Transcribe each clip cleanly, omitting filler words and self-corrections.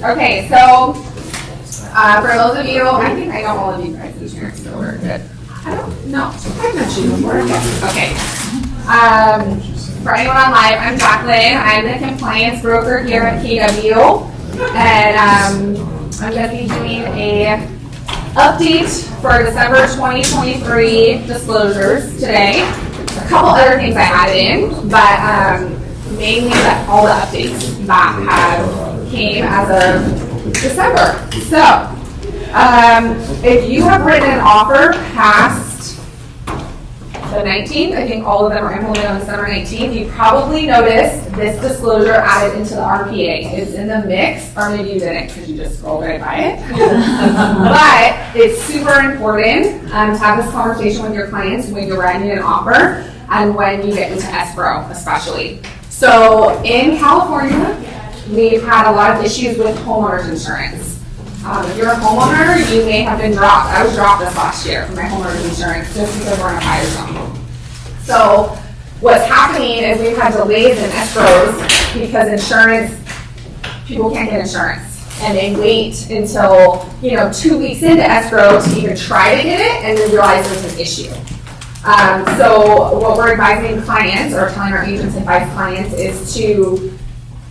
Okay, so for those of you, I think I know all of you guys insurance, so we're good. I don't know. I've met you before. Okay. For anyone on live, I'm Jacqueline. I'm the compliance broker here at KW, and I'm going to be doing a update for December 2023 disclosures today. A couple other things I added in, but mainly all the updates that have came as of December. So, if you have written an offer past the 19th, I think all of them are implemented on December 19th, you probably noticed this disclosure added into the RPA. It's in the mix, or maybe you didn't because you just scrolled right by it. But it's super important to have this conversation with your clients when you're writing an offer and when you get into escrow, especially. So in California, we've had a lot of issues with homeowners insurance. If you're a homeowner, you may have been dropped. I was dropped this last year from my homeowners insurance just because we're in a fire zone. So what's happening is we've had delays in escrows because people can't get insurance. And they wait until, 2 weeks into escrow to even try to get it and then realize there's an issue. So what we're advising clients, or telling our agents advise clients, is to,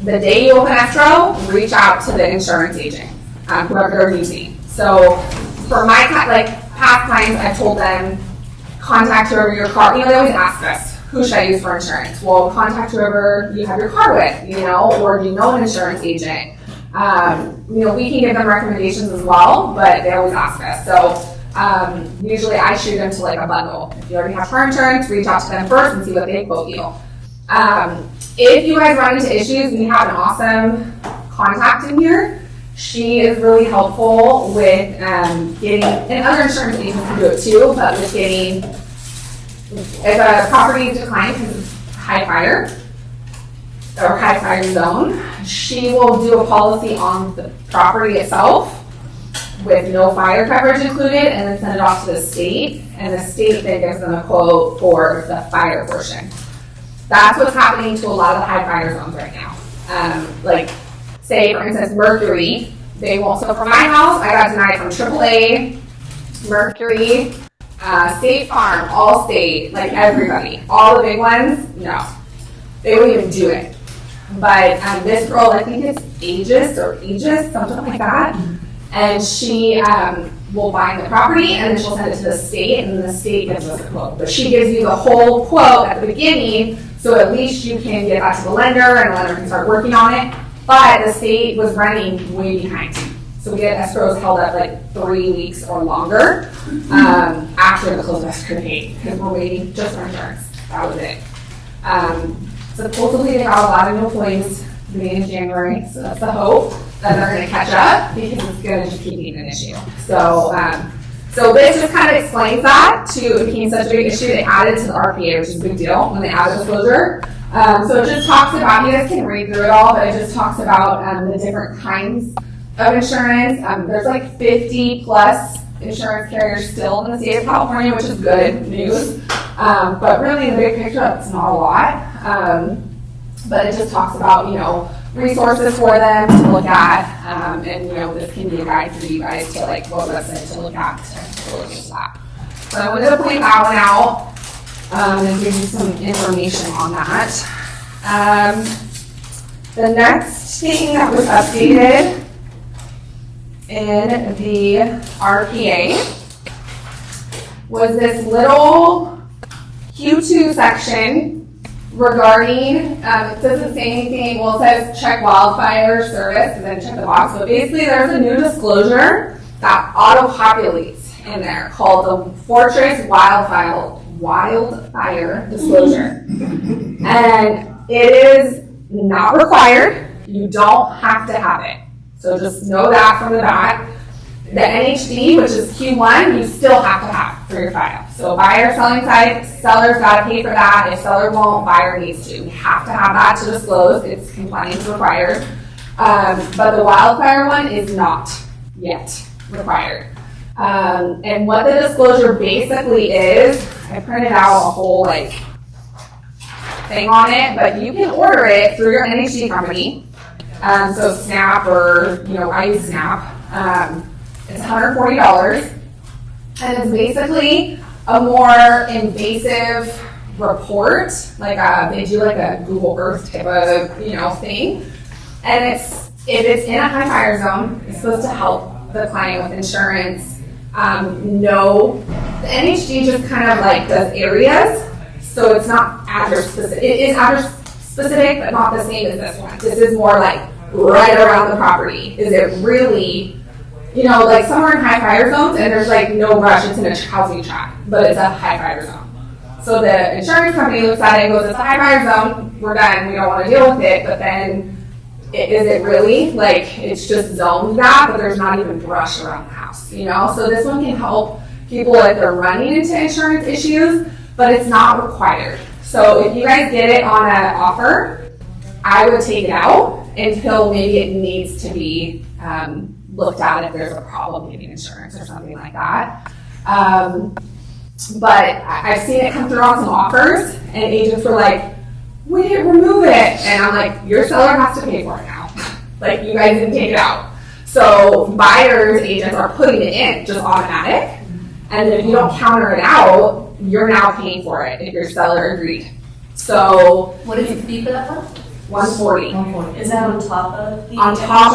the day you open escrow, reach out to the insurance agent, whoever they're using. So for my past clients, I've told them, contact whoever your car, they always ask us, who should I use for insurance? Well, contact whoever you have your car with, or you know an insurance agent. We can give them recommendations as well, but they always ask us. So usually I shoot them to a bundle. If you already have car insurance, reach out to them first and see what they quote you. If you guys run into issues, we have an awesome contact in here. She is really helpful with getting, and other insurance agents can do it too, but with getting, if a property is declined because of high fire or high fire zone, she will do a policy on the property itself with no fire coverage included, and then send it off to the state, and the state then gives them a quote for the fire portion. That's what's happening to a lot of the high fire zones right now. Say, for instance, Mercury, they won't. So for my house, I got denied from AAA, Mercury, State Farm, Allstate, everybody. All the big ones, no. They wouldn't even do it. But this girl, I think it's Aegis, something like that. And she will bind the property, and then she'll send it to the state, and the state gives us a quote. But she gives you the whole quote at the beginning, so at least you can get that to the lender, and the lender can start working on it. But the state was running way behind. So we had escrows held up 3 weeks or longer after the close of escrow date, because we're waiting just for insurance. That was it. Supposedly they got a lot of new employees beginning in January, so that's the hope that they're going to catch up, because it's going to just keep being an issue. So this just kind of explains that. It became such a big issue, they added to the RPA, which is a big deal when they added disclosure. So it just talks about, you guys can read through it all, but it just talks about the different kinds of insurance. There's 50 plus insurance carriers still in the state of California, which is good news. But really in the big picture, it's not a lot. But it just talks about, resources for them to look at, and this can be a guide for you guys to what website to look at to look into that. So I wanted to point that one out and give you some information on that. The next thing that was updated in the RPA was this little Q2 section regarding, it doesn't say anything, well, it says check wildfire service and then check the box. But basically there's a new disclosure that auto-populates in there called the Fortress Wildfire Disclosure. And it is not required. You don't have to have it. So just know that from the back. The NHD, which is Q1, you still have to have for your file. So buyer, selling side, seller's got to pay for that. If seller won't, buyer needs to. We have to have that to disclose. It's compliance required. But the wildfire one is not yet required. And what the disclosure basically is, I printed out a whole thing on it, but you can order it through your NHD company. So SNAP, or I use SNAP. It's $140, and it's basically a more invasive report, like they do like a Google Earth type of thing, and if it's in a high fire zone, it's supposed to help the client with insurance. No, the NHD just kind of like does areas, so it's not address specific. It is address specific, but not the same as this one. This is more like right around the property. Is it really, like somewhere in high fire zones and there's like no brush, it's in a housing tract, but it's a high fire zone. So the insurance company looks at it and goes, it's a high fire zone, we're done, we don't want to deal with it, but then is it really? Like, it's just zoned that, but there's not even brush around the house, So this one can help people if they're running into insurance issues, but it's not required. So if you guys get it on an offer, I would take it out until maybe it needs to be looked at if there's a problem getting insurance or something like that. But I've seen it come through on some offers, and agents were like, we didn't remove it. And I'm like, your seller has to pay for it now. Like, you guys didn't take it out. So buyers, agents are putting it in, just automatic. And if you don't counter it out, you're now paying for it if your seller agreed. So what is the fee for that one? $140. Is that on top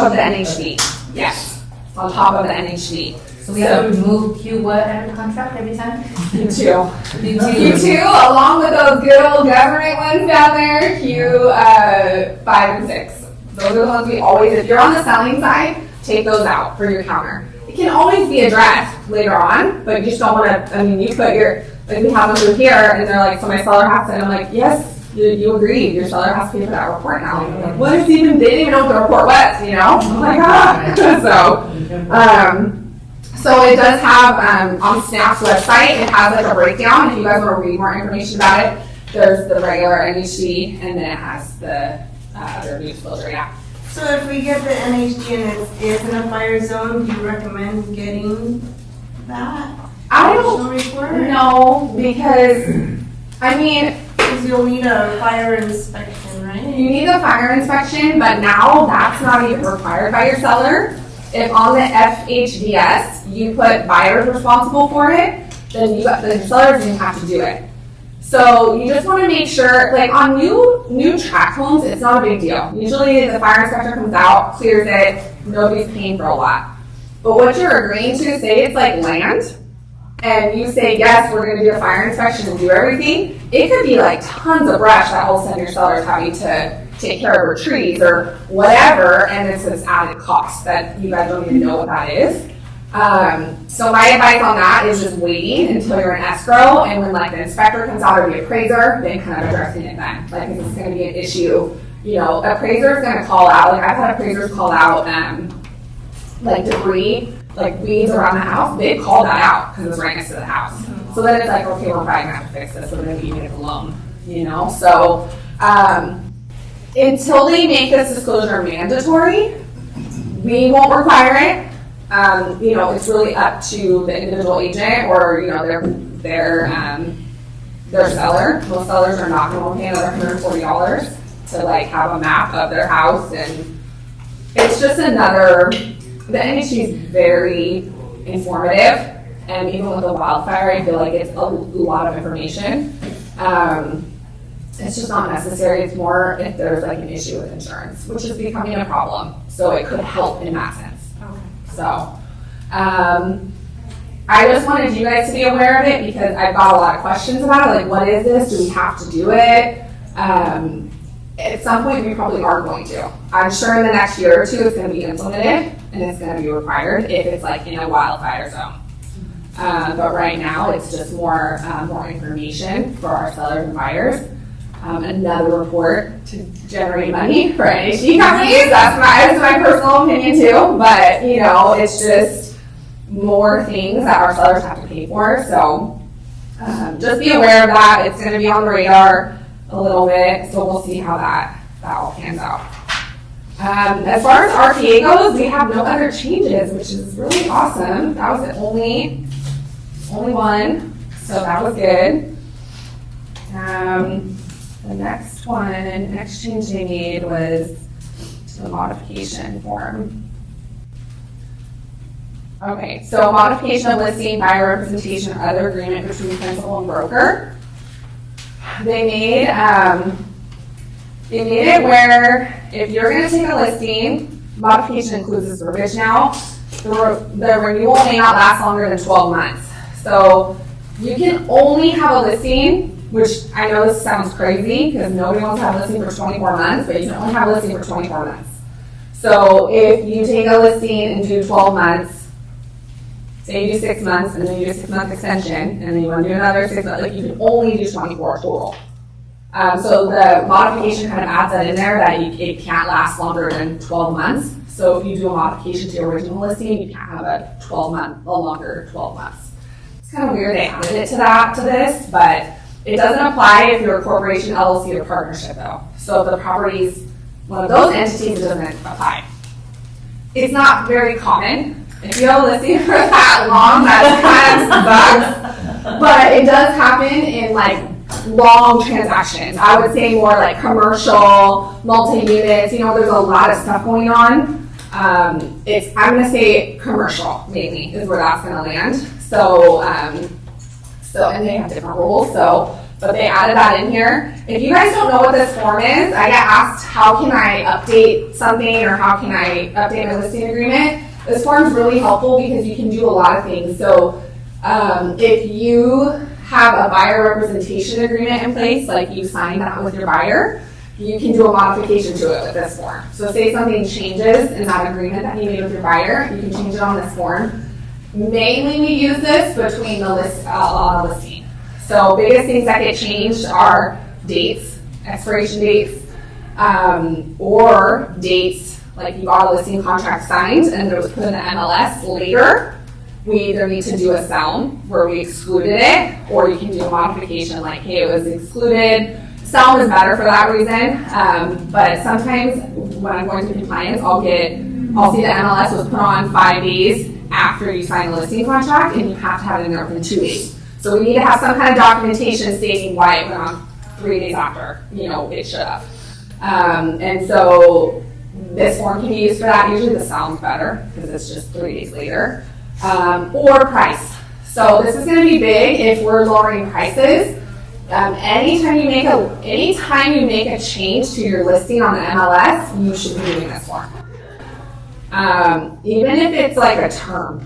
of the NHD? Yes, on top of the NHD. So we have to remove Q what out of the contract every time? Q2. Q2, along with those good old government ones down there, Q5 and 6. Those are the ones we always, if you're on the selling side, take those out for your counter. It can always be addressed later on, but you just don't want to, you put your, like we have them through here, and they're like, so my seller has to, and I'm like, yes, you agreed, your seller has to pay for that report now. Like, what if they didn't even know what the report was, Oh my God. So it does have, on Snap's website, it has like a breakdown. If you guys want to read more information about it, there's the regular NHD, and then it has the other disclosure, So if we get the NHD and it is in a fire zone, do you recommend getting that? I don't know, because, because you'll need a fire inspection, right? you need a fire inspection, but now that's not even required by your seller. If on the FHDS you put buyers responsible for it, then the seller doesn't have to do it. So you just want to make sure, like on new tract homes, it's not a big deal. Usually the fire inspector comes out, clears it, nobody's paying for a lot. But what you're agreeing to, say it's like land, and you say, yes, we're going to do a fire inspection and do everything, it could be like tons of brush that all of a sudden your seller's having to take care of her trees or whatever, and it's this added cost that you guys don't even know what that is. So my advice on that is just waiting until you're in escrow, and when like the inspector comes out or the appraiser, then kind of addressing it then. Like if it's going to be an issue, appraiser is going to call out. Like I've had appraisers call out like debris, like weeds around the house. They call that out because it's right next to the house. So then it's like, okay, we're probably going to have to fix this. We're going to leave it alone, So until they make this disclosure mandatory, we won't require it. It's really up to the individual agent or, their seller. Most sellers are not going to pay another $140 to like have a map of their house, and it's just the NHD is very informative, and even with the wildfire, I feel like it's a lot of information. It's just not necessary. It's more if there's like an issue with insurance, which is becoming a problem. So it could help in that sense. Okay. So, I just wanted you guys to be aware of it because I've got a lot of questions about it. Like, what is this? Do we have to do it? At some point, we probably are going to. I'm sure in the next year or two, it's going to be implemented and it's going to be required if it's like in a wildfire zone. But right now, it's just more information for our sellers and buyers. Another report to generate money for NHD companies. That's my personal opinion too. But it's just more things that our sellers have to pay for. So just be aware of that. It's going to be on the radar a little bit. So we'll see how that all pans out. As far as RPA goes, we have no other changes, which is really awesome. That was the only one, so that was good. The next change they made was to the modification form. Okay, so modification of listing, buyer representation, or other agreement between principal and broker. They made it where if you're going to take a listing, modification includes this verbiage now. The renewal may not last longer than 12 months. So you can only have a listing, which I know this sounds crazy because nobody wants to have a listing for 24 months, but you can only have a listing for 24 months. So if you take a listing and do 12 months, say you do 6 months and then you do a 6-month extension and then you want to do another 6 months, like you can only do 24 total. So the modification kind of adds that in there that it can't last longer than 12 months. So if you do a modification to your original listing, you can't have a longer 12 months. It's kind of weird they added it to this, but it doesn't apply if you're a corporation, LLC, or partnership though. So if the property's one of those entities, it doesn't apply. It's not very common. If you have a listing for that long, that kind of sucks. But it does happen in like long transactions. I would say more like commercial, multi-units, there's a lot of stuff going on. I'm going to say commercial mainly is where that's going to land. So and they have different rules, but they added that in here. If you guys don't know what this form is, I get asked how can I update something or how can I update my listing agreement. This form is really helpful because you can do a lot of things. So if you have a buyer representation agreement in place, like you signed that with your buyer, you can do a modification to it with this form. So say something changes in that agreement that you made with your buyer, you can change it on this form. Mainly we use this between the listing. So biggest things that get changed are dates, expiration dates, or dates like you got a listing contract signed and it was put in the MLS later. We either need to do a sound where we excluded it, or you can do a modification like, hey, it was excluded. Sound is better for that reason, but sometimes when I'm going through compliance, I'll see the MLS was put on 5 days after you sign the listing contract, and you have to have it in there within 2 days. So we need to have some kind of documentation stating why it went on 3 days after, it should have. And so this form can be used for that. Usually the sound's better because it's just 3 days later. Or price. So this is going to be big if we're lowering prices. Anytime you make a change to your listing on the MLS, you should be doing this form. Even if it's like a term,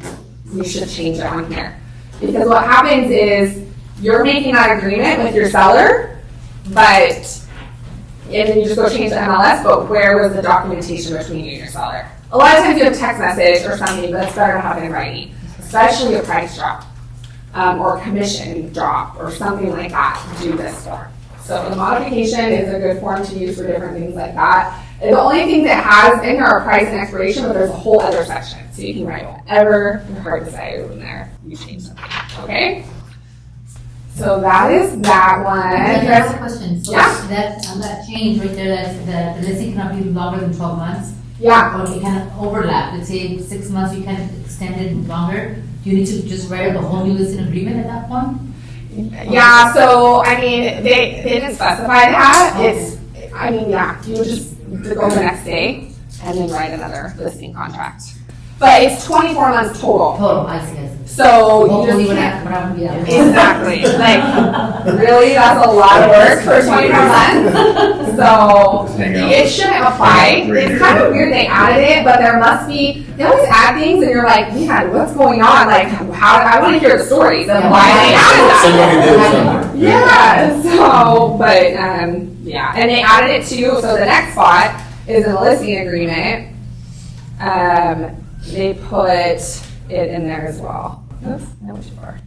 you should change it on here. Because what happens is you're making that agreement with your seller, and then you just go change the MLS, but where was the documentation between you and your seller? A lot of times you have a text message or something, but it's better to have it in writing, especially a price drop or a commission drop or something like that. Do this form. So the modification is a good form to use for different things like that. And the only thing that has in there are price and expiration, but there's a whole other section. So you can write whatever your heart desires in there. You change something. Okay? So that is that one. I have a question. So Yeah. that change right there, that the listing cannot be longer than 12 months? Yeah. Or it can overlap. Let's say 6 months, you can extend it longer. Do you need to just write up a whole new listing agreement at that point? Yeah, so they didn't specify that. You would just go the next day and then write another listing contract. But it's 24 months total. Total, I see. So you Hopefully just when can't. I'm be out. Exactly. Really, that's a lot of work for 24 months. So it shouldn't apply. It's kind of weird they added it, but there must be. They always add things, and you're like, man, what's going on? Like, I want to hear the stories of why they added that. Somebody did something. Yeah. So, but yeah, and they added it too. So the next spot is in the listing agreement. They put it in there as well. Oops, no, too far.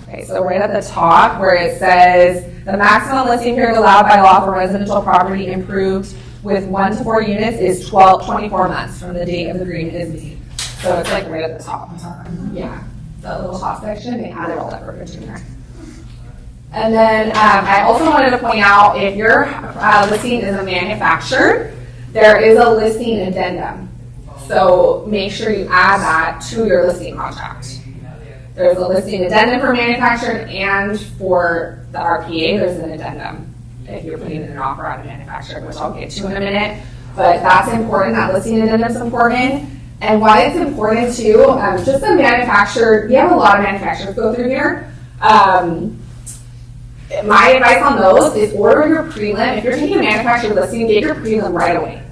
Okay, so right at the top where it says the maximum listing period allowed by law for residential property improved with 1 to 4 units is 24 months from the date of the agreement is made. So it's like right at the top. Yeah, the little top section, they added all that verbiage in there. And then I also wanted to point out if your listing is a manufactured, there is a listing addendum. So make sure you add that to your listing contract. There's a listing addendum for manufactured, and for the RPA, there's an addendum. if you're putting in an offer on a manufacturer, which I'll get to in a minute. But that's important, that listing addendum is important. And why it's important too, just the manufacturer, we have a lot of manufacturers go through here. My advice on those is order your prelim. If you're taking a manufacturer listing, get your prelim right away.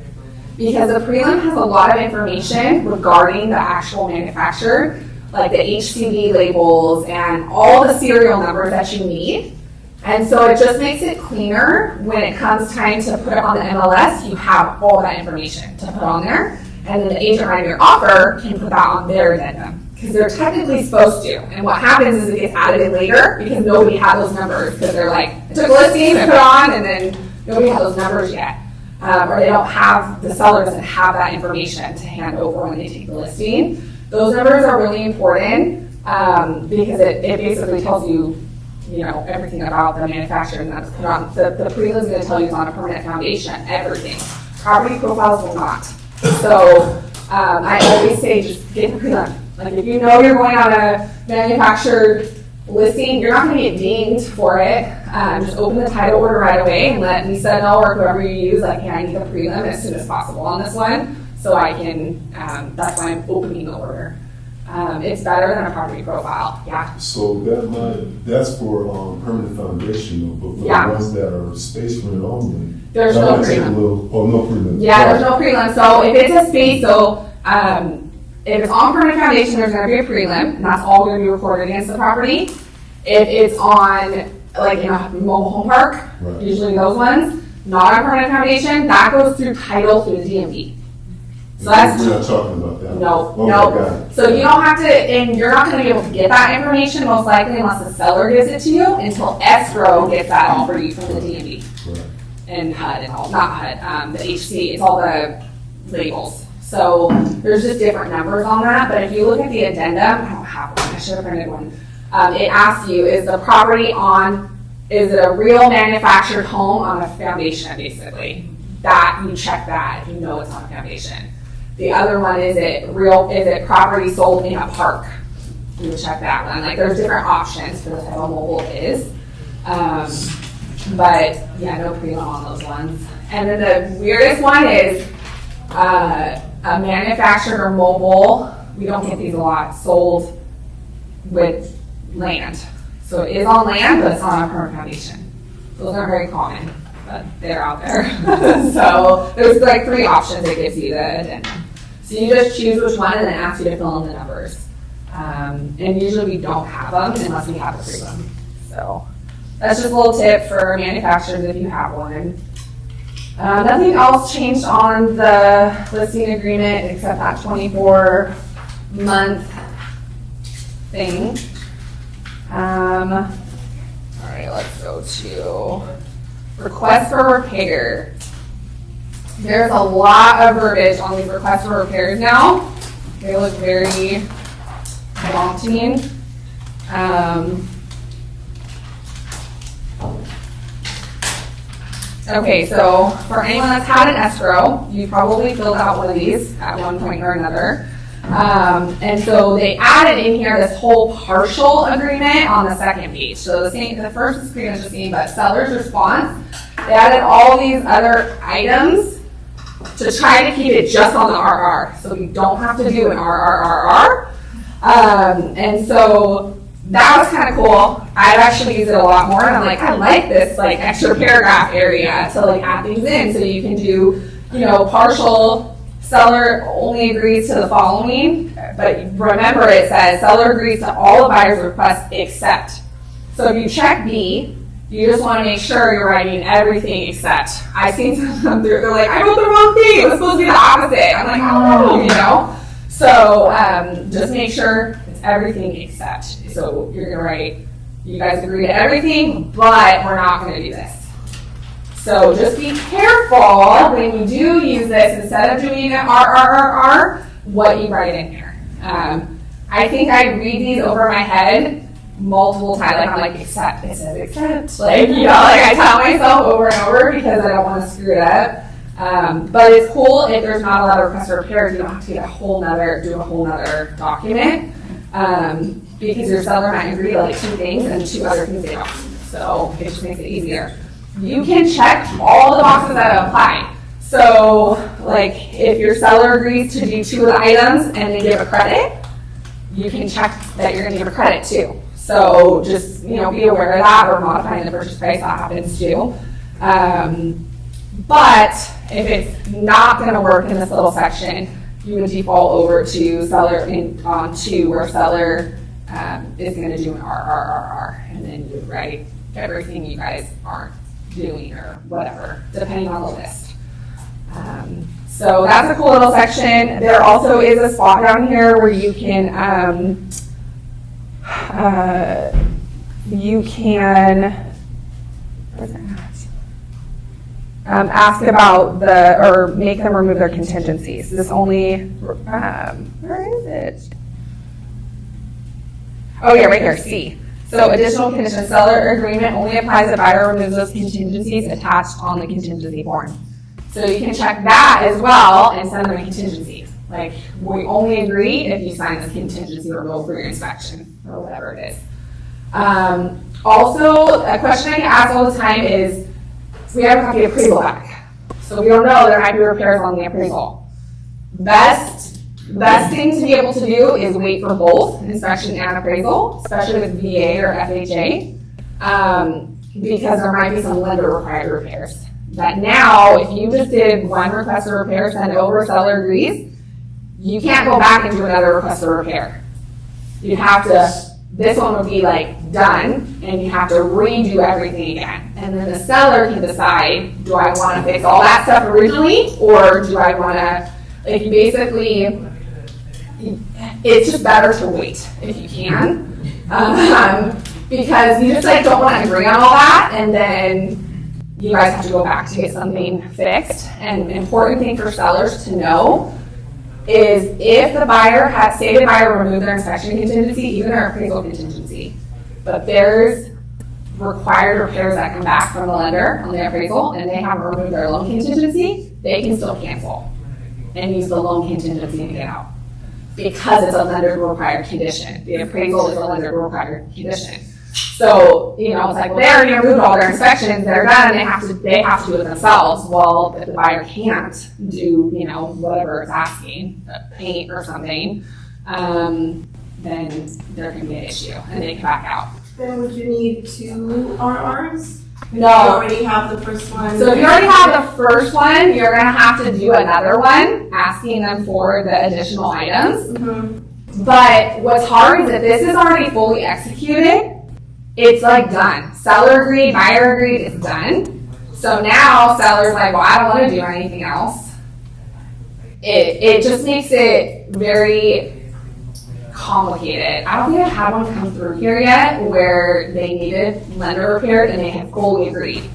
Because the prelim has a lot of information regarding the actual manufacturer, like the HCD labels and all the serial numbers that you need. And so it just makes it cleaner when it comes time to put it on the MLS, you have all that information to put on there. And then the agent writing your offer can put that on their addendum. Because they're technically supposed to. And what happens is it gets added in later because nobody had those numbers. Because they're like, I took a listing, I put it on, and then nobody had those numbers yet. Or they don't have, the seller doesn't have that information to hand over when they take the listing. Those numbers are really important because it basically tells you, everything about the manufacturer, and that's put on. The prelim is going to tell you it's on a permanent foundation, everything. Property profiles will not. So I always say just get the prelim. Like if you know you're going on a manufactured listing, you're not going to get dinged for it. Just open the title order right away and let Lisa know or whoever you use, like, hey, I need the prelim as soon as possible on this one, so I can, that's why I'm opening the order. It's better than a property profile, yeah. So that's for permanent foundation, though, but for Yeah. the ones that are space rent only. There's that no might take a prelim. no prelim. Yeah, there's no prelim. So if it's a space, if it's on permanent foundation, there's going to be a prelim, and that's all going to be recorded against the property. If it's on, like in a mobile home park, Right. usually those ones, not on permanent foundation, that goes through title through the DMV. So that's We're not talking about that. No, Okay, no. got it. So you don't have to, and you're not going to be able to get that information most likely unless the seller gives it to you until escrow gets that all for you from the DMV Right. and HUD and all, not HUD, the HC, it's all the labels. So there's just different numbers on that, but if you look at the addendum, I don't have one, I should have printed one. It asks you, is it a real manufactured home on a foundation, basically? That, you check that if you know it's on a foundation. The other one, is it property sold in a park? You would check that one. Like there's different options for the type of mobile it is. But yeah, no prelim on those ones. And then the weirdest one is a manufactured or mobile. We don't get these a lot, sold with land. So it is on land, but it's not on a permanent foundation. Those aren't very common, but they're out there. So there's like 3 options it gives you the addendum. So you just choose which one and then ask you to fill in the numbers. And usually we don't have them unless we have the prelim. So that's just a little tip for manufacturers if you have one. Nothing else changed on the listing agreement except that 24-month thing. All right, let's go to request for repair. There's a lot of verbiage on these requests for repairs now. They look very daunting. Okay, so for anyone that's had an escrow, you probably filled out one of these at one point or another. And so they added in here this whole partial agreement on the second page. So the first is pretty much the same, but seller's response. They added all these other items to try to keep it just on the RR. So you don't have to do an RRRR. And so that was kind of cool. I've actually used it a lot more, and I'm like, I like this like extra paragraph area to like add things in, so you can do, partial. Seller only agrees to the following, but remember it says seller agrees to all the buyer's requests except. So if you check B, you just want to make sure you're writing everything except. I've seen some come through, they're like, I wrote the wrong thing, it was supposed to be the opposite. I'm like, oh, So just make sure it's everything except. So you're going to write, you guys agree to everything, but we're not going to do this. So just be careful when you do use this, instead of doing an RRRR, what you write in here. I think I read these over my head multiple times. Like I'm like, except, it says except. I tell myself over and over because I don't want to screw it up. But it's cool if there's not a lot of requests for repairs, you don't have to get do a whole nother document. Because your seller might agree to like 2 things and 2 other things they don't. So it just makes it easier. you can check all the boxes that apply. So, like, if your seller agrees to do 2 of the items and they give a credit, you can check that you're gonna give a credit too. So just, be aware of that, or modifying the purchase price, that happens too. But if it's not gonna work in this little section, you would default over to seller on 2, where seller is gonna do an RRRR, and then you would write everything you guys aren't doing or whatever, depending on the list. So that's a cool little section. There also is a spot down here where you can ask about or make them remove their contingencies. This only, where is it? Oh yeah, right here, C. So additional conditions, seller agreement only applies if buyer removes those contingencies attached on the contingency form. So you can check that as well and send them a contingency. Like, we only agree if you sign this contingency removal for your inspection, or whatever it is. Also, a question I get asked all the time is, we have a copy of appraisal back. So we don't know, there might be repairs on the appraisal. Best thing to be able to do is wait for both inspection and appraisal, especially with VA or FHA, because there might be some lender required repairs. That now, if you just did one request for repair, send it over, seller agrees, you can't go back and do another request for repair. You have to, this one will be like done, and you have to redo everything again. And then the seller can decide, do I want to fix all that stuff originally, or do I want to, like, you basically, it's just better to wait if you can, because you just don't want to agree on all that, and then you guys have to go back to get something fixed. And an important thing for sellers to know is if the buyer has, say the buyer removed their inspection contingency, even their appraisal contingency, but there's required repairs that come back from the lender on the appraisal, and they haven't removed their loan contingency, they can still cancel and use the loan contingency to get out, because it's a lender required condition. The appraisal is a lender required condition. So, it's like, well, they already removed all their inspections, they're done, they have to do it themselves. Well, if the buyer can't do, whatever it's asking, paint or something, then there can be an issue, and they can back out. Then would you need 2 RRs? No. You already have the first one. So if you already have the first one, you're gonna have to do another one, asking them for the additional items. Mm-hmm. But what's hard is that this is already fully executed. It's like done. Seller agreed, buyer agreed, it's done. So now seller's like, well, I don't want to do anything else. It just makes it very complicated. I don't think I've had one come through here yet where they needed lender repaired and they had fully agreed.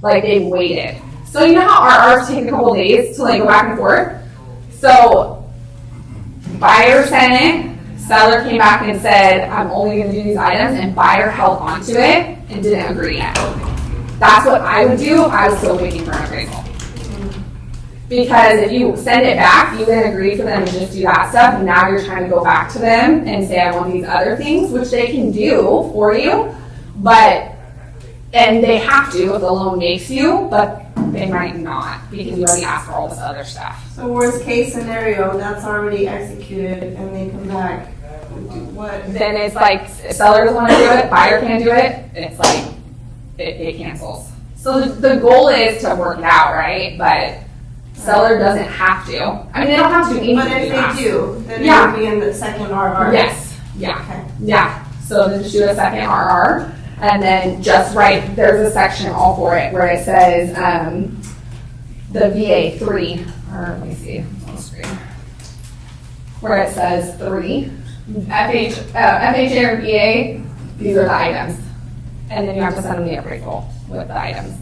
Like, they waited. So you know how RRs take a couple days to go back and forth? So buyer sent it. Seller came back and said, I'm only going to do these items, and buyer held onto it and didn't agree yet. That's what I would do if I was still waiting for an appraisal. Because if you send it back, you then agree for them to just do that stuff, and now you're trying to go back to them and say, I want these other things, which they can do for you, and they have to if the loan makes you, but they might not, because you already asked for all this other stuff. So worst case scenario, that's already executed, and they come back. What? Then it's like, if seller doesn't want to do it, buyer can't do it, it's like, it cancels. So the goal is to work it out, right? But seller doesn't have to. I mean, they don't have to do anything. But if they do, then Yeah. it would be in the second RR. Yes, yeah, Okay. yeah. So then just do a second RR, and then just write, there's a section all for it where it says, the VA 3, or let me see, on the screen, where it says 3, FHA or VA, these are the items. And then you have to send them the appraisal with the items,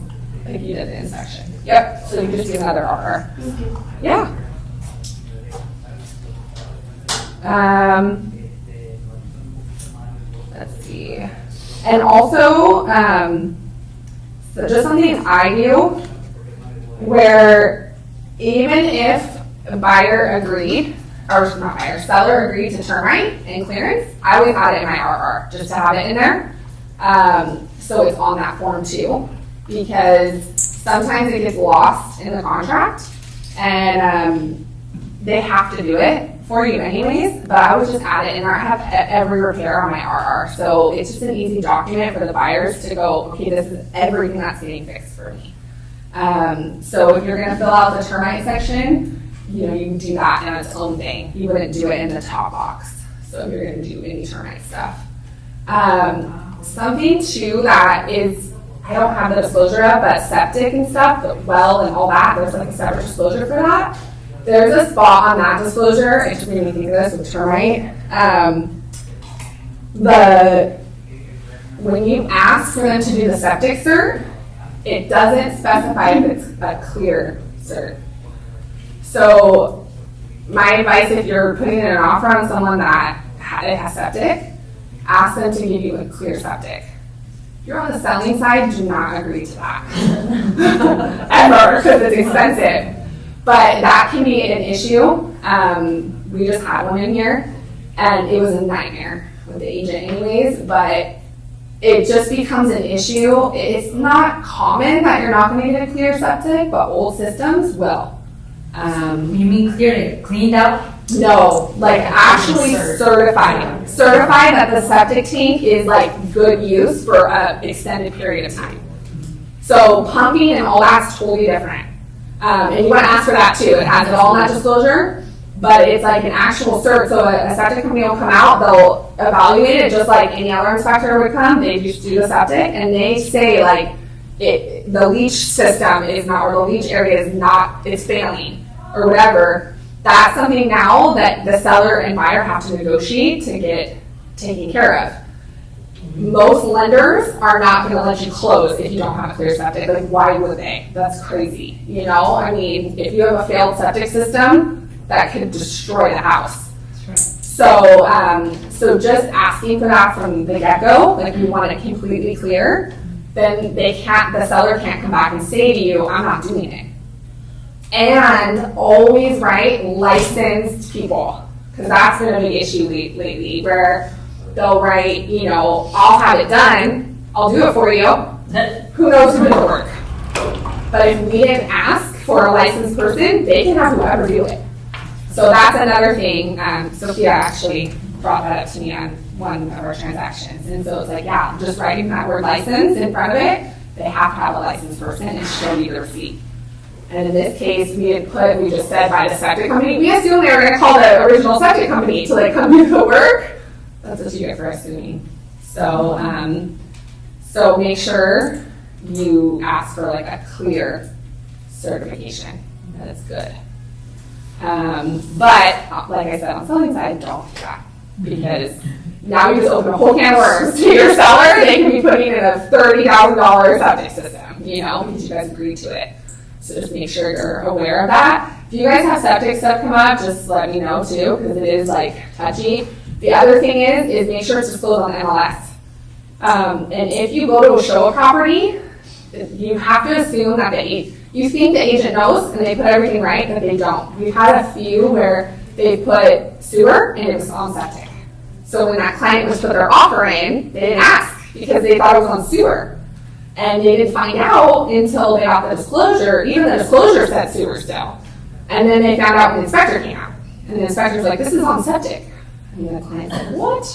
like you did the inspection. Yep, so you can just do another RR. Yeah. Let's see. And also, so just something I do, where even if a buyer agreed, or not buyer, seller agreed to termite and clearance, I always add it in my RR, just to have it in there. So it's on that form too. because sometimes it gets lost in the contract, and they have to do it for you anyways, but I would just add it in there. I have every repair on my RR, so it's just an easy document for the buyers to go, okay, this is everything that's getting fixed for me. So if you're gonna fill out the termite section, you know, you can do that in its own thing. You wouldn't do it in the top box. So if you're gonna do any termite stuff. Something too that is, I don't have the disclosure of, but septic and stuff, the well and all that, there's like a separate disclosure for that. There's a spot on that disclosure, it just made me think of this with termite. When you ask for them to do the septic cert, it doesn't specify if it's a clear cert. So my advice, if you're putting in an offer on someone that has septic, ask them to give you a clear septic. If you're on the selling side, do not agree to that. Ever, because it's expensive. But that can be an issue. We just had one in here, and it was a nightmare with the agent anyways, but it just becomes an issue. It's not common that you're not going to get a clear septic, but old systems will. You mean clear, cleaned out? No, like actually certified. Certified that the septic tank is like good use for an extended period of time. So pumping and all that's totally different. And you want to ask for that too. It has it all in that disclosure, but it's like an actual cert. So a septic company will come out, they'll evaluate it just like any other inspector would come. They just do the septic and they say like the leach system is not, or the leach area is not, it's failing or whatever. That's something now that the seller and buyer have to negotiate to get taken care of. Most lenders are not going to let you close if you don't have a clear septic. Like, why would they? That's crazy. You know, I mean, if you have a failed septic system, that could destroy the house. So, so just asking for that from the get-go, like you want it completely clear, then the seller can't come back and say to you, I'm not doing it. And always write licensed people, because that's been a big issue lately, where they'll write, you know, I'll have it done, I'll do it for you. Who knows who it'll work? But if we didn't ask for a licensed person, they can have whoever do it. So that's another thing. Sophia actually brought that up to me on one of our transactions. And so it's like, yeah, just writing that word license in front of it, they have to have a licensed person and show you the receipt. And in this case, we just said by the septic company. We assumed they were going to call the original septic company to like come do the work. That's what you get for assuming. So, so make sure you ask for like a clear certification that it's good. But like I said, on the selling side, don't do that, because now you just open a whole can of worms to your seller. They can be putting in a $30,000 septic system, you know, because you guys agreed to it. So just make sure you're aware of that. If you guys have septic stuff come up, just let me know too, because it is like touchy. The other thing is make sure it's disclosed on the MLS. And if you go to show a property, you have to assume that you think the agent knows and they put everything right, but they don't. We've had a few where they put sewer and it was on septic. So when that client was put their offer in, they didn't ask because they thought it was on sewer. And they didn't find out until they got the disclosure. Even the disclosure said sewer still. And then they found out when the inspector came out. And the inspector's like, this is on septic. And the client's like, what?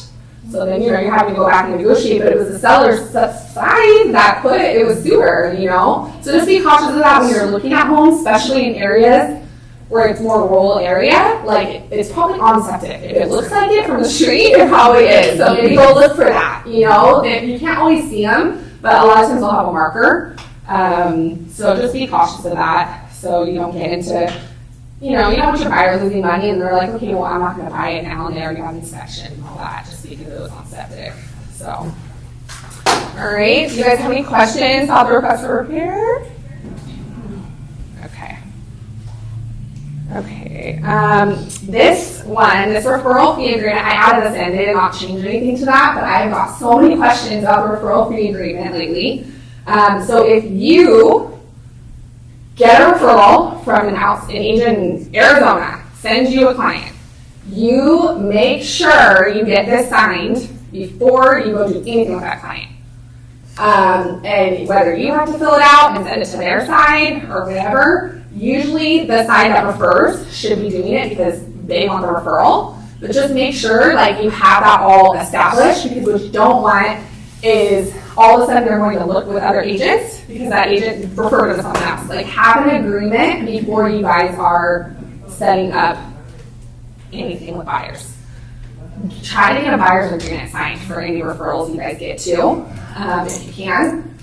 So then, you're having to go back and negotiate, but it was the seller's side that put it was sewer, So just be cautious of that when you're looking at homes, especially in areas where it's more rural area. Like, it's probably on septic. If it looks like it from the street, it probably is. So maybe go look for that, You can't always see them, but a lot of times they'll have a marker. So just be cautious of that so you don't get into, you don't want your buyer losing money and they're like, okay, well, I'm not going to buy it now, and they already got an inspection and all that just because it was on septic. So, all right. Do you guys have any questions about the request for repair? Okay. This referral fee agreement, I added this in. They did not change anything to that, but I've got so many questions about the referral fee agreement lately. So if you get a referral from an agent in Arizona, sends you a client, you make sure you get this signed before you go do anything with that client. And whether you have to fill it out and send it to their side or whatever, usually the side that refers should be doing it because they want the referral. But just make sure like you have that all established, because what you don't want is all of a sudden they're going to look with other agents because that agent referred to someone else. Like have an agreement before you guys are setting up anything with buyers. Try to get a buyer's agreement signed for any referrals you guys get to, if you can.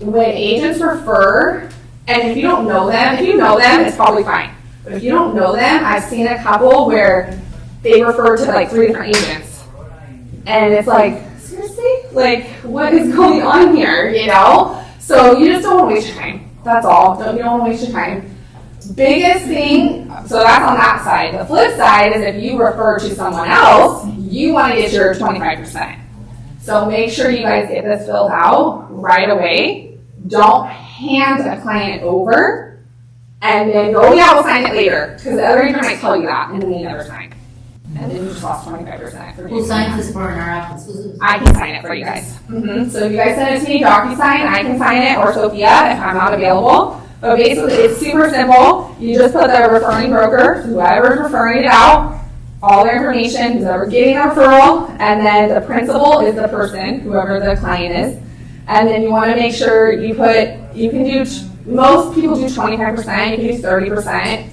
When agents refer, and if you don't know them, if you know them, it's probably fine. But if you don't know them, I've seen a couple where they refer to like 3 different agents. And it's like, seriously? Like, what is going on here, you know? So you just don't want to waste your time. That's all. You don't want to waste your time. Biggest thing, so that's on that side. The flip side is if you refer to someone else, you want to get your 25%. So make sure you guys get this filled out right away. Don't hand a client over and then go, yeah, we'll sign it later. Because the other agent might tell you that and then you never sign. And then you just lost 25%. Who signs this for in our office? I can sign it for you guys. So if you guys send it to me, DocuSign, I can sign it, or Sophia if I'm not available. But basically, it's super simple. You just put the referring broker, whoever's referring it out, all their information, who's ever getting a referral, and then the principal is the person, whoever the client is. And then you want to make sure you can do, most people do 25%, you can do 30%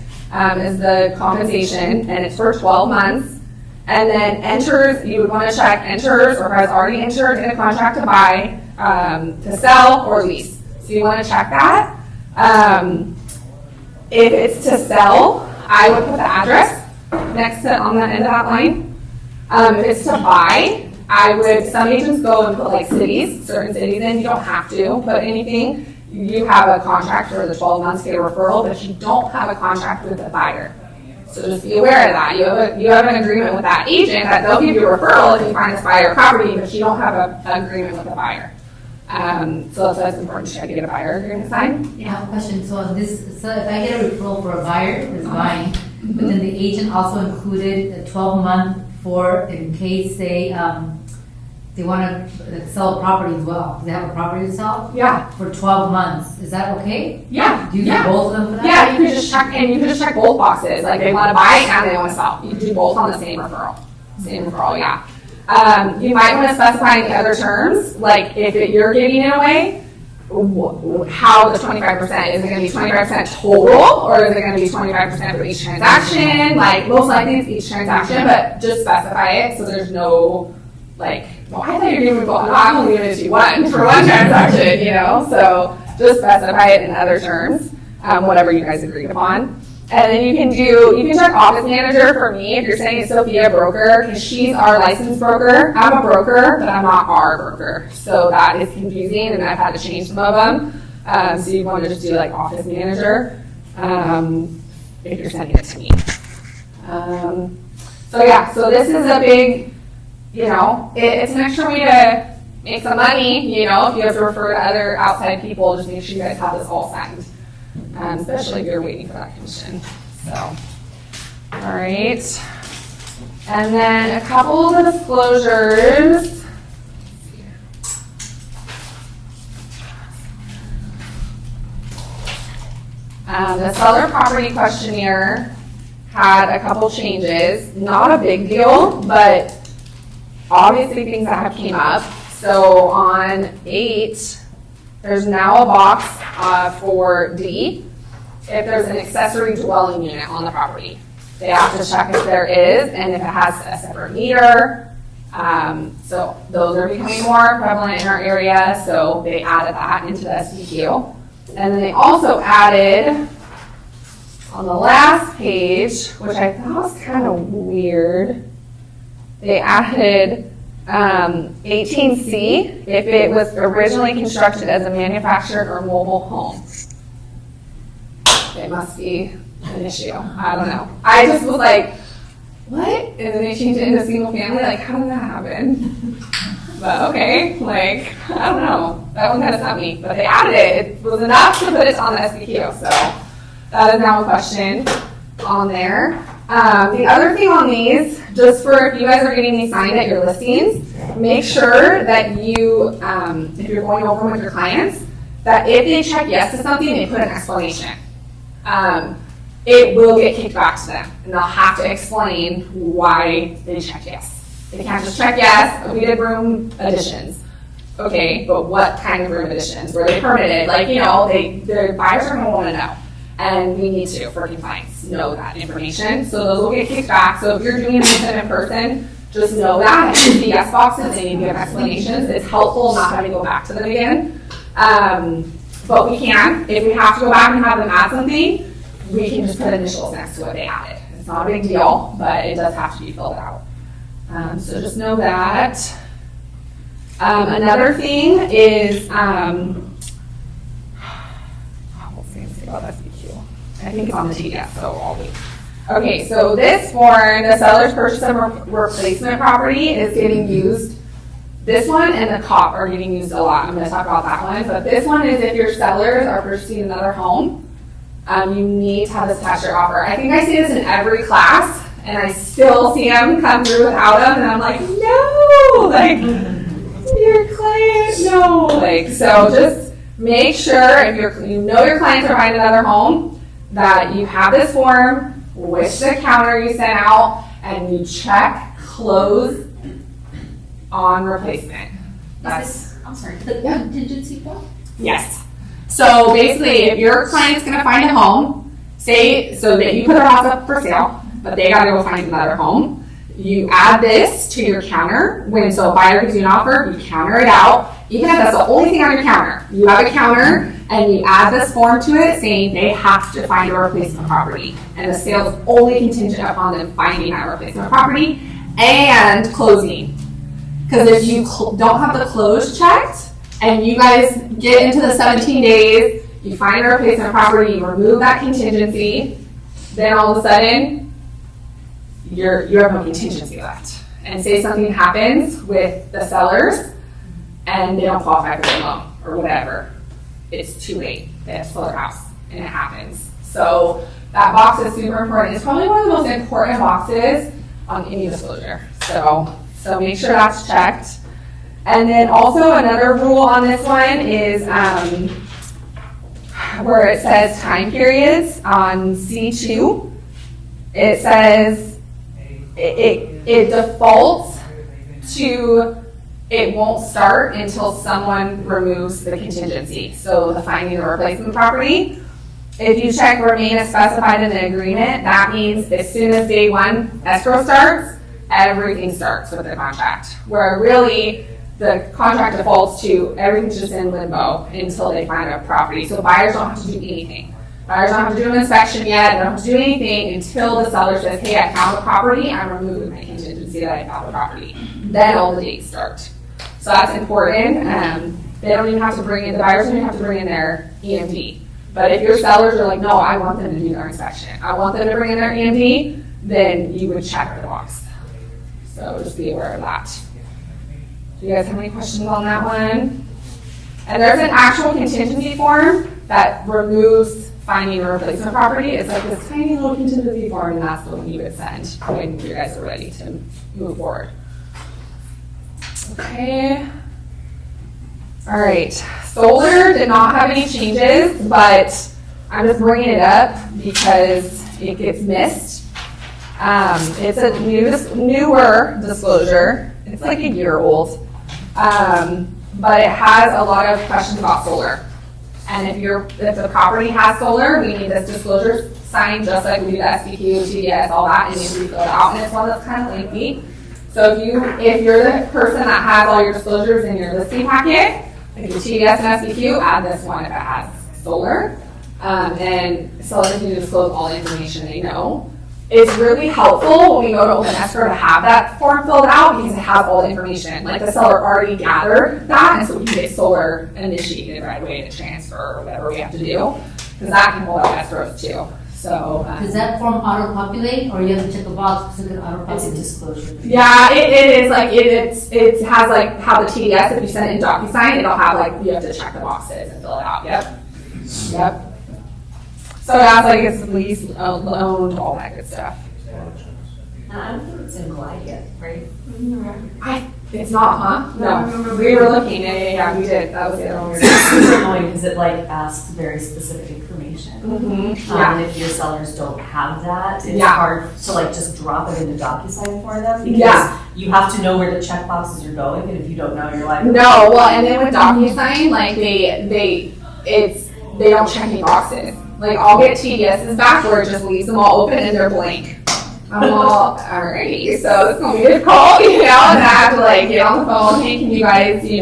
is the compensation, and it's for 12 months. And then enters, you would want to check enters or has already entered in a contract to buy, to sell, or lease. So you want to check that. If it's to sell, I would put the address next to on the end of that line. If it's to buy, some agents go and put like certain cities in. You don't have to put anything. You have a contract for the 12 months to get a referral, but you don't have a contract with the buyer. So just be aware of that. You have an agreement with that agent that they'll give you a referral if you find this buyer property, but you don't have an agreement with the buyer. So that's why it's important to try to get a buyer agreement signed. Yeah, I have a question. So if I get a referral for a buyer that's buying, but then the agent also included a 12-month for in case they want to sell a property as well. Do they have a property to sell? Yeah. For 12 months. Is that okay? Yeah. Do you get both of them for that? Yeah, you can just check, and you can just check both boxes. Like they want to buy and they want to sell. You do both on the same referral. Yeah. You might want to specify in the other terms, like if you're giving it away, how the 25%, is it going to be 25% total, or is it going to be 25% for each transaction? Like most likely it's each transaction, but just specify it so there's no like, well, I thought you were giving me both. No, I'm only giving it to you one for one transaction, you know? So just specify it in other terms, whatever you guys agreed upon. And then you can check office manager for me if you're saying it's Sophia broker, because she's our licensed broker. I'm a broker, but I'm not our broker. So that is confusing, and I've had to change some of them. So you want to just do like office manager if you're sending it to me. So this is a big, it's an extra way to make some money, if you have to refer to other outside people, just make sure you guys have this all signed. Especially if you're waiting for that commission. So, all right. And then a couple of disclosures. The seller property questionnaire had a couple changes. Not a big deal, but obviously things that have came up. So on 8, there's now a box for D, if there's an accessory dwelling unit on the property. They have to check if there is, and if it has a separate meter. So those are becoming more prevalent in our area, so they added that into the SDQ. And then they also added, on the last page, which I thought was kind of weird, they added 18C, if it was originally constructed as a manufactured or mobile home. It must be an issue. I don't know. I just was like, what? And then they changed it into single family? Like, how did that happen? But okay, I don't know. That one kind of stumped me. But they added it. It was enough to put it on the SDQ. So that is now a question on there. The other thing on these, just for if you guys are getting these signed at your listings, make sure that you, if you're going over with your clients, that if they check yes to something, they put an explanation. It will get kicked back to them, and they'll have to explain why they checked yes. They can't just check yes, we did room additions. Okay, but what kind of room additions? Were they permitted? Like, the buyers are gonna wanna know. And we need to, for compliance, know that information. So those will get kicked back. So if you're doing them in person, just know that. The yes boxes, they need to give explanations. It's helpful not having to go back to them again. But we can, if we have to go back and have them add something, we can just put initials next to what they added. It's not a big deal, but it does have to be filled out. So just know that. Another thing is, I think it's on the TDS, so I'll wait. Okay, so this form, the seller's purchase of replacement property is getting used. This one and the COP are getting used a lot. I'm going to talk about that one. But this one is if your sellers are purchasing another home, you need to have this attached to your offer. I think I see this in every class, and I still see them come through without them, and I'm like, no, like, your client, no. Like, so just make sure if you know your clients are buying another home, that you have this form, which the counter you sent out, and you check close on replacement. I'm sorry, the contingency form? Yes. So basically, if your client's gonna find a home, say, so that you put their house up for sale, but they gotta go find another home, you add this to your counter. So a buyer gives you an offer, you counter it out. Even if that's the only thing on your counter, you have a counter and you add this form to it saying they have to find a replacement property. And the sale is only contingent upon them finding that replacement property and closing. Because if you don't have the close checked and you guys get into the 17 days, you find a replacement property, you remove that contingency, then all of a sudden, you have no contingency left. And say something happens with the sellers and they don't qualify for the loan or whatever, it's too late. They have to sell their house and it happens. So that box is super important. It's probably one of the most important boxes on any disclosure. So make sure that's checked. And then also another rule on this one is where it says time periods on C2. It says it defaults to it won't start until someone removes the contingency. So the finding the replacement property. If you check remain as specified in the agreement, that means as soon as day one escrow starts, everything starts with the contract. Where really the contract defaults to everything's just in limbo until they find a property. So buyers don't have to do anything. Buyers don't have to do an inspection yet. They don't have to do anything until the seller says, hey, I found a property. I'm removing my contingency that I found a property. Then all the dates start. So that's important. They don't even have to bring in, the buyers don't even have to bring in their EMD. But if your sellers are like, no, I want them to do their inspection, I want them to bring in their EMD, then you would check the box. So just be aware of that. Do you guys have any questions on that one? And there's an actual contingency form that removes finding a replacement property. It's like this tiny little contingency form, and that's the one you would send when you guys are ready to move forward. Okay. All right. Solar did not have any changes, but I'm just bringing it up because it gets missed. It's a newer disclosure. It's like a year old, but it has a lot of questions about solar. And if the property has solar, we need this disclosure signed just like we do the SBQ, TDS, all that. It needs to be filled out, and it's one that's kind of lengthy. So if you're the person that has all your disclosures in your listing packet, like your TDS and SBQ, add this one if it has solar. And sellers need to disclose all the information they know. It's really helpful when we go to open escrow to have that form filled out because it has all the information. Like the seller already gathered that, and so we can get solar initiated right away to transfer or whatever we have to do, because that can hold out escrows too. So does that form auto-populate, or you have to check a box so it can auto-populate disclosure? Yeah, it is like it has like how the TDS, if you send it in DocuSign, it'll have like you have to check the boxes and fill it out. Yep. So that's like it's leased, owned, all that good stuff. And I don't think it's in Glide yet, right? It's not, huh? No, we were looking, yeah, we did, that was the other one. It's annoying because it like asks very specific information. Yeah. And if your sellers don't have that, it's Yeah. hard to like just drop it into DocuSign for them. Because Yeah. you have to know where the checkboxes are going, and if you don't know, you're like. No, well, and then with DocuSign, like they don't check any boxes. Like I'll get TDS's back where it just leaves them all open and they're blank. I'm all, alrighty, so it's gonna be difficult, and I have to like get on the phone, hey, can you guys, we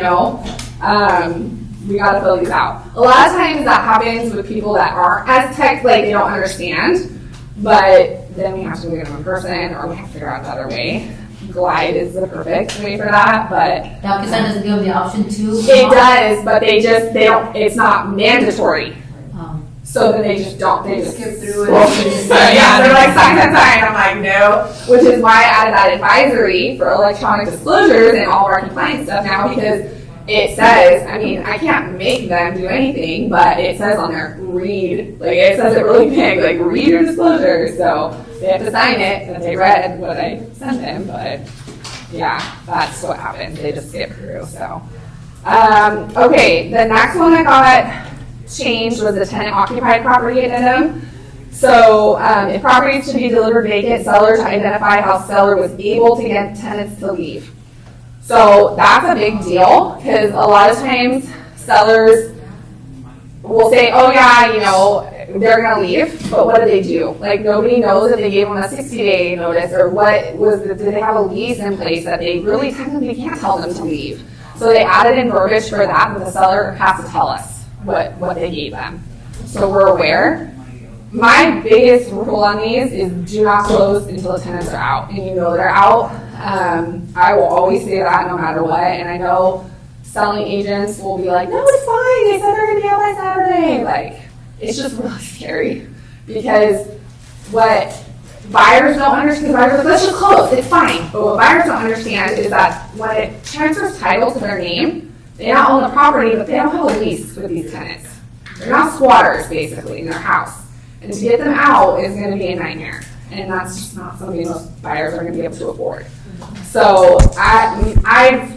gotta fill these out. A lot of times that happens with people that aren't as tech, like they don't understand, but then we have to get them in person or we have to figure out another way. Glide is the perfect way for that, but DocuSign doesn't give them the option to? it does, but they don't, it's not mandatory. So then they just Skip through it. Yeah, they're like, sign. I'm like, no. Which is why I added that advisory for electronic disclosures and all of our compliance stuff now, because it says, I mean, I can't make them do anything, but it says on there, read. Like, it says it really big, like, read your disclosures. So they have to sign it, and they read what I sent them, but yeah, that's what happened. They just skip through, so. Okay, the next one I got changed was the tenant occupied property addendum. So if property is to be delivered vacant, seller to identify how seller was able to get tenants to leave. So that's a big deal because a lot of times sellers will say, oh yeah, they're gonna leave, but what did they do? Like nobody knows if they gave them a 60-day notice or did they have a lease in place that they really technically can't tell them to leave. So they added in verbiage for that, but the seller has to tell us what they gave them. So we're aware. My biggest rule on these is do not close until the tenants are out, and they're out. I will always say that no matter what, and I know selling agents will be like, no, it's fine, they said they're going to be out by Saturday. Like, it's just really scary because what buyers don't understand, buyers are like, let's just close, it's fine. But what buyers don't understand is that when it transfers title to their name, they not own the property, but they don't have a lease with these tenants. They're not squatters, basically, in their house. And to get them out is going to be a nightmare. And that's just not something most buyers are going to be able to afford. So I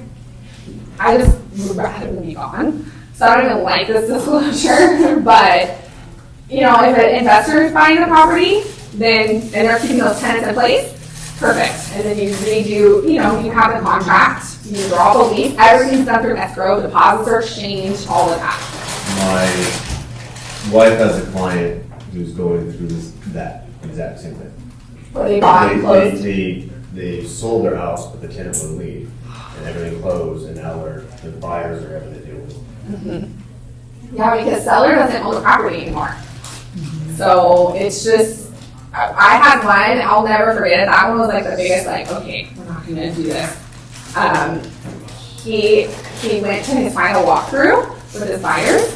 just would rather them be gone. So I don't even like this disclosure. But, if an investor is buying the property, and they're keeping those tenants in place, perfect. And then you redo, you have the contract, you draw the lease, everything's done through escrow, deposits are exchanged, all of that. My wife has a client who's going through that exact same thing. Or they bought and closed. They sold their house, but the tenant wouldn't leave, and everything closed, and now the buyers are having to deal with it. Yeah, because seller doesn't own the property anymore. So it's just, I had one, I'll never forget it. That one was like the biggest, like, okay, we're not gonna do this. He went to his final walkthrough with his buyers.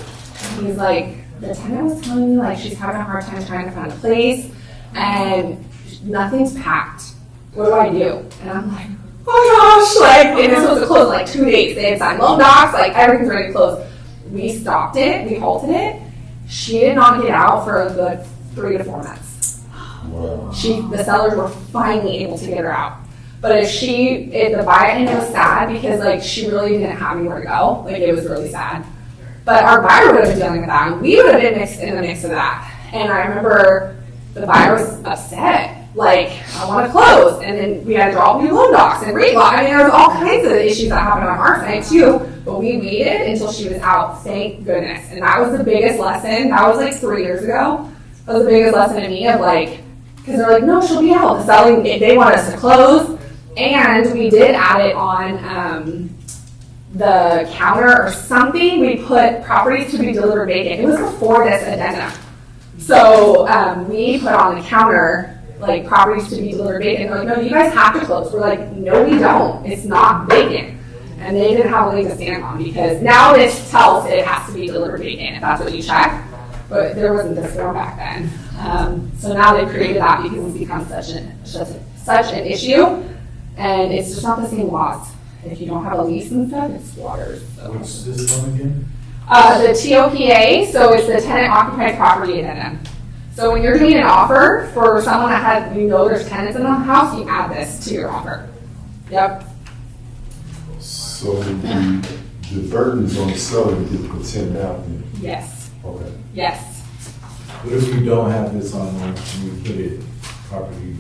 And he's like, the tenant was telling me like she's having a hard time trying to find a place and nothing's packed. What do I do? And I'm like, oh my gosh, and it's supposed to close in like 2 days. They had signed loan docs, like everything's ready to close. We stopped it, we halted it. She did not get out for a good 3 to 4 months. Wow. The sellers were finally able to get her out. But if the buyer, and it was sad because like she really didn't have anywhere to go. Like it was really sad. But our buyer would have been dealing with that, and we would have been in the mix of that. And I remember the buyer was upset, like, I want to close. And then we had to draw new loan docs and rate lock. I mean, there was all kinds of issues that happened on our side too. But we waited until she was out, thank goodness. And that was the biggest lesson. That was like 3 years ago. That was the biggest lesson to me of like, because they're like, no, she'll be out. The selling, they want us to close. And we did add it on the counter or something. We put properties to be delivered vacant. It was before this addendum. So we put on the counter like properties to be delivered vacant. They're like, no, you guys have to close. We're like, no, we don't. It's not vacant. And they didn't have a leg to stand on because now this tells it has to be delivered vacant if that's what you check. But there wasn't this form back then. So now they created that because it's become such an issue. And it's just not the same laws. If you don't have a lease and stuff, it's squatters. So. What's this one again? The TOPA, so it's the tenant occupied property addendum. So when you're doing an offer for someone that has, you know there's tenants in the house, you add this to your offer. Yep. So the burden is on the seller to get the tenant out then? Yes. Okay. Yes. What if we don't have this on there and we put it properly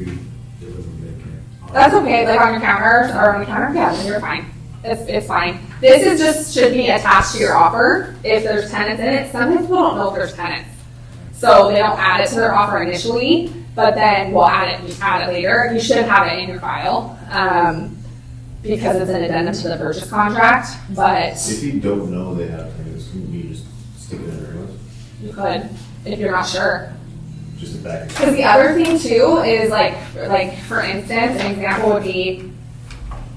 delivered vacant? That's okay, like on your counter or on the counter, yeah, then you're fine. It's fine. This is just, should be attached to your offer if there's tenants in it. Sometimes people don't know if there's tenants. So they don't add it to their offer initially, but then we'll add it later. You should have it in your file, because it's an addendum to the purchase contract, but If you don't know they have tenants, can you just stick it in there anyways? you could, if you're not sure. Just a back. Because the other thing too is like for instance, an example would be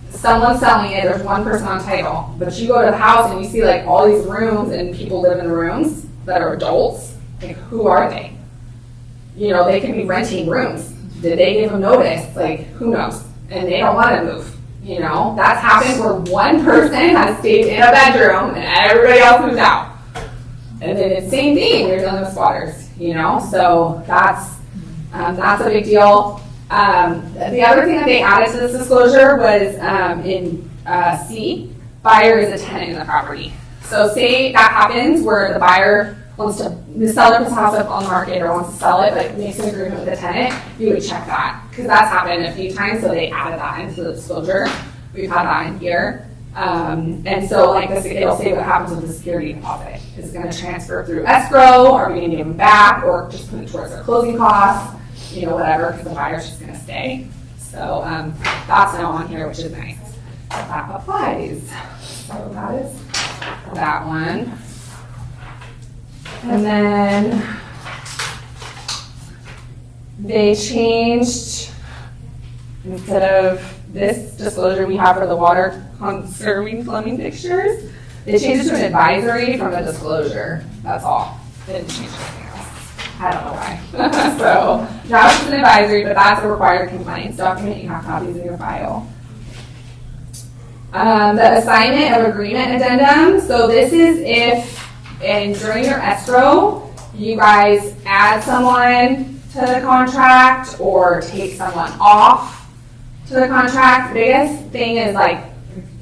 someone's selling it, there's one person on title, but you go to the house and you see like all these rooms and people live in the rooms that are adults, like who are they? You know, they can be renting rooms. Did they give them notice? Like, who knows? And they don't want to move. You know, that's happened where one person has stayed in a bedroom and everybody else moved out. And then it's the same thing, you're dealing with squatters, you know, so that's a big deal. The other thing that they added to this disclosure was in C, buyer is a tenant in the property. So say that happens where the buyer the seller puts the house up on the market or wants to sell it, but makes an agreement with the tenant, you would check that. Because that's happened a few times, so they added that into the disclosure. We've had that in here. And so like this, it'll say what happens with the security deposit. Is it going to transfer through escrow? Are we going to give them back? Or just put it towards their closing costs? You know, whatever, because the buyer's just going to stay. So that's now on here, which is nice. That applies. So that is that one. And then they changed, instead of this disclosure we have for the water conserving plumbing fixtures, they changed it to an advisory from a disclosure. That's all. They didn't change anything else. I don't know why. So now it's an advisory, but that's a required compliance document. You have copies in your file. The assignment of agreement addendum. So this is if, and during your escrow, you guys add someone to the contract or take someone off to the contract. The biggest thing is like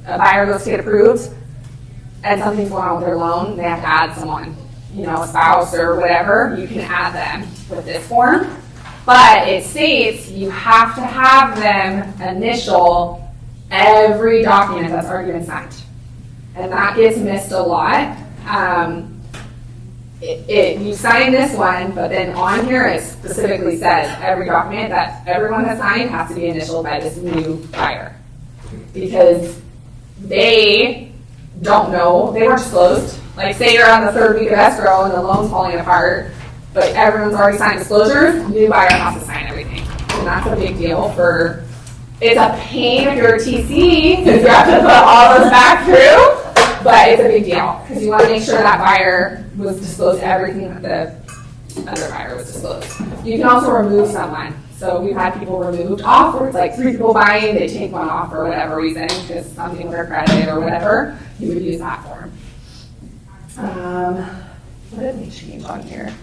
a buyer goes to get approved and something's going on with their loan, they have to add someone, you know, a spouse or whatever. You can add them with this form. But it states you have to have them initial every document that's already been signed. And that gets missed a lot. You sign this one, but then on here it specifically says every document that everyone has signed has to be initialed by this new buyer. Because they don't know, they weren't disclosed. Like say you're on the third week of escrow and the loan's falling apart, but everyone's already signed disclosures, new buyer has to sign everything. And that's a big deal for, it's a pain if you're a TC, because you have to put all those back through. But it's a big deal because you want to make sure that buyer was disclosed everything that the other buyer was disclosed. You can also remove someone. So we've had people removed off where it's like 3 people buying, they take one off for whatever reason because something with their credit or whatever. You would use that form. What did they change on here?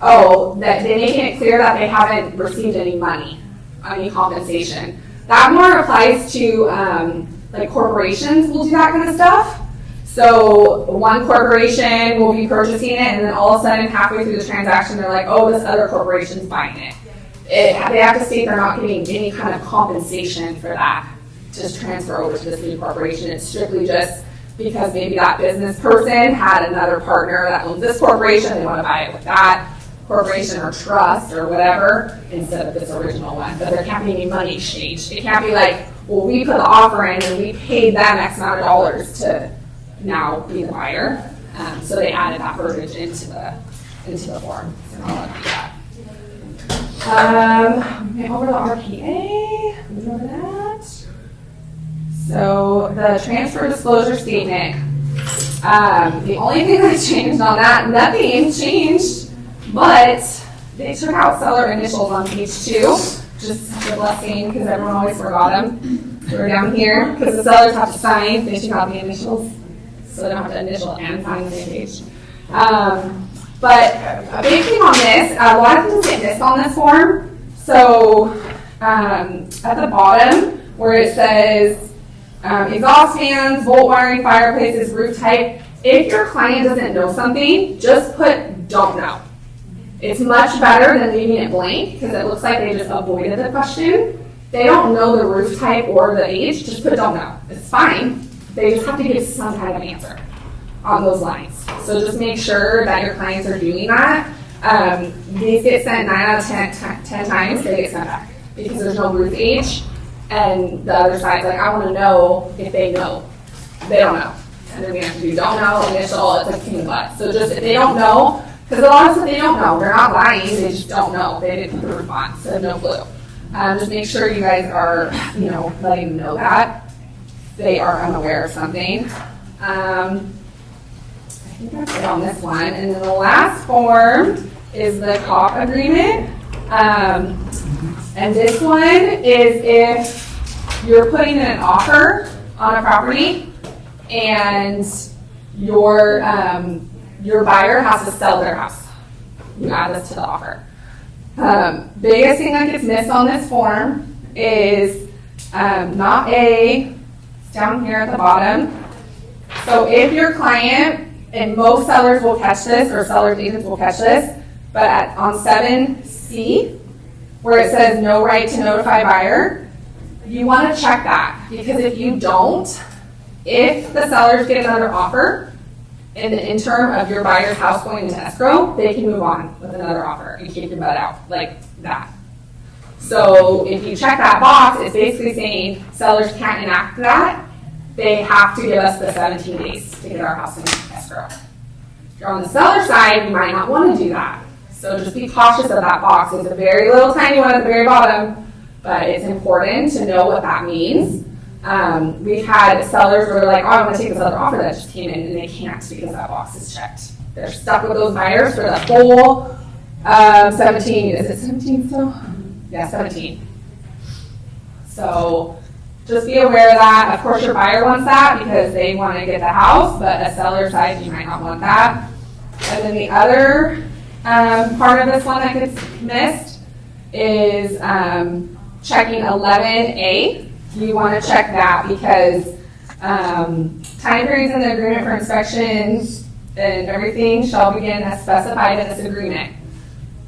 Oh, that they're making it clear that they haven't received any money, any compensation. That more applies to like corporations will do that kind of stuff. So one corporation will be purchasing it and then all of a sudden halfway through the transaction they're like, oh, this other corporation's buying it. They have to state they're not getting any kind of compensation for that to transfer over to this new corporation. It's strictly just because maybe that business person had another partner that owns this corporation, they want to buy it with that corporation or trust or whatever instead of this original one. But there can't be any money exchanged. It can't be like, well, we put the offer in and we paid them X amount of dollars to now be the buyer. So they added that verbiage into the form. So I'll do that. Over to RPA. Move over that. So the transfer disclosure statement. The only thing that changed on that, nothing changed, but they took out seller initials on page 2. Just a blessing because everyone always forgot them. They were down here because the sellers have to sign. They took out the initials, so they don't have to initial and sign the same page. But a big thing on this, a lot of things get missed on this form. So at the bottom where it says exhaust fans, volt wiring, fireplaces, roof type, if your client doesn't know something, just put don't know. It's much better than leaving it blank because it looks like they just avoided the question. They don't know the roof type or the age, just put don't know. It's fine. They just have to give some kind of answer on those lines. So just make sure that your clients are doing that. These get sent 9 out of 10 times, they get sent back because there's no roof age. And the other side's like, I want to know if they know. They don't know. And then we have to do don't know, initial, it's like king butt. So just if they don't know, because a lot of stuff they don't know, they're not lying, they just don't know. They didn't put the roof on, so they have no clue. Just make sure you guys are, letting them know that they are unaware of something. I think that's it on this one. And then the last form is the COP agreement. And this one is if you're putting in an offer on a property and your buyer has to sell their house. You add this to the offer. Biggest thing that gets missed on this form is not A, it's down here at the bottom. So if your client, and most sellers will catch this, or sellers agents will catch this, but on 7C, where it says no right to notify buyer, you want to check that, because if you don't, if the sellers get another offer in the interim of your buyer's house going into escrow, they can move on with another offer and keep your butt out like that. So if you check that box, it's basically saying sellers can't enact that. They have to give us the 17 days to get our house into escrow. If you're on the seller side, you might not want to do that. So just be cautious of that box. It's a very little tiny one at the very bottom, but it's important to know what that means. We've had sellers who are like, oh, I want to take this other offer that just came in, and they can't because that box is checked. They're stuck with those buyers for the whole 17. Is it 17 still? Yeah, 17. So just be aware of that. Of course, your buyer wants that because they want to get the house, but a seller side, you might not want that. And then the other part of this one that gets missed is checking 11A. You want to check that because time periods in the agreement for inspections and everything shall begin as specified in this agreement.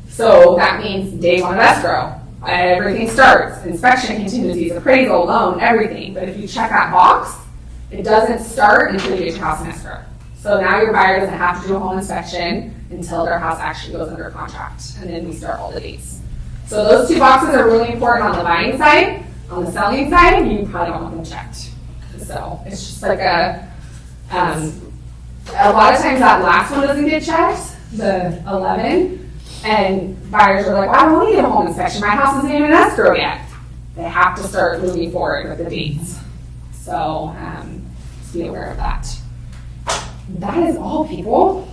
So that means day one of escrow. Everything starts, inspection, contingencies, appraisal, loan, everything. But if you check that box, it doesn't start until you get your house in escrow. So now your buyer doesn't have to do a home inspection until their house actually goes under contract. And then we start all the dates. So those two boxes are really important on the buying side. On the selling side, you probably don't want them checked. So it's just like a lot of times that last one doesn't get checked, the 11, and buyers are like, well, I don't want to get a home inspection. My house isn't even in escrow yet. They have to start moving forward with the dates. So just be aware of that. That is all, people.